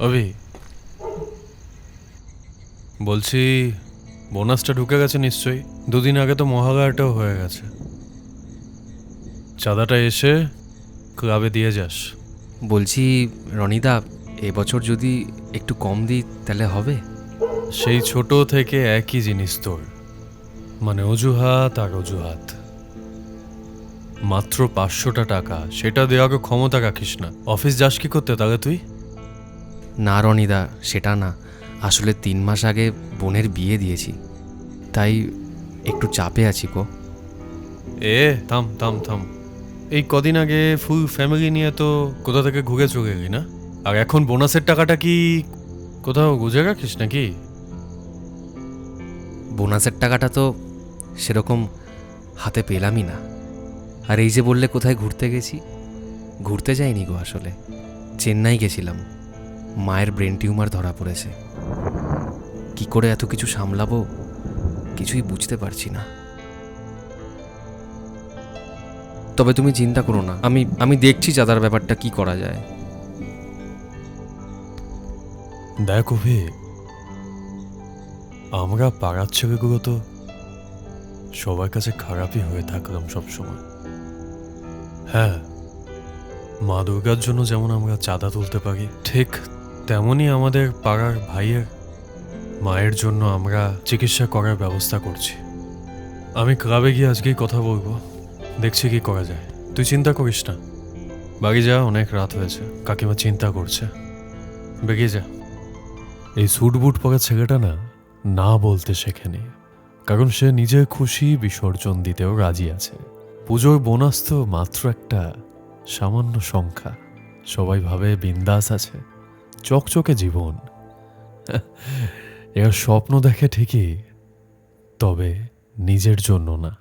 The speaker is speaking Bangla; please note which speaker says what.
Speaker 1: অভি, বলছি বোনাসটা ঢুকে গেছে নিশ্চয়ই? দুদিন আগে তো মহালয়াটাও হয়ে গেছে। চাঁদাটা এসে ক্লাবে দিয়ে যাস।
Speaker 2: বলছি রনিদা, এবছর যদি একটু কম দিই তাহলে হবে?
Speaker 1: সেই ছোট থেকে একই জিনিস তোর, মানে অজুহাত আর অজুহাত। মাত্র 500টা টাকা, সেটা দেওয়াকে ক্ষমতা রাখিস না। অফিস যাস কি করতে তাহলে তুই?
Speaker 2: না রনিদা, সেটা না, আসলে 3 মাস আগে বোনের বিয়ে দিয়েছি, তাই একটু চাপে আছি গো।
Speaker 1: এ থাম থাম থাম, এই কদিন আগে ফুল ফ্যামিলি নিয়ে তো কোথা থেকে ঘুরে চলে গেলি না? আর এখন বোনাসের টাকাটা কি কোথাও গুজে রাখিস নাকি?
Speaker 2: বোনাসের টাকাটা তো সেরকম হাতে পেলামই না। আর এই যে বললে কোথায় ঘুরতে গেছি, ঘুরতে যাইনি গো, আসলে চেন্নাই গেছিলাম। মায়ের ব্রেন টিউমার ধরা পড়েছে, কি করে এত কিছু সামলাবো কিছুই বুঝতে পারছি না। তবে তুমি চিন্তা করো না, আমি দেখছি চাঁদার ব্যাপারটা কি করা যায়।
Speaker 1: দেখ অভি, আমরা পাড়ার ছেলেগুলো তো সবার কাছে খারাপই হয়ে থাকলাম সবসময়। হ্যাঁ, মা দুর্গার জন্য যেমন আমরা চাঁদা তুলতে পারি, ঠিক তেমনই আমাদের পাড়ার ভাইয়ের মায়ের জন্য আমরা চিকিৎসা করার ব্যবস্থা করছি। আমি ক্লাবে গিয়ে আজকেই কথা বলবো, দেখছি কি করা যায়। তুই চিন্তা করিস না, বাড়ি যা, অনেক রাত হয়েছে, কাকিমা চিন্তা করছে। বেরিয়ে যা। এই স্যুট বুট পরা ছেলেটা না না বলতে শেখেনি, কারণ সে নিজের খুশি বিসর্জন দিতেও রাজি আছে। পুজোর বোনাস তো মাত্র একটা সামান্য সংখ্যা। সবাই ভাবে বিন্দাস আছে, চকচকে জীবন। এরা স্বপ্ন দেখে ঠিকই, তবে নিজের জন্য না।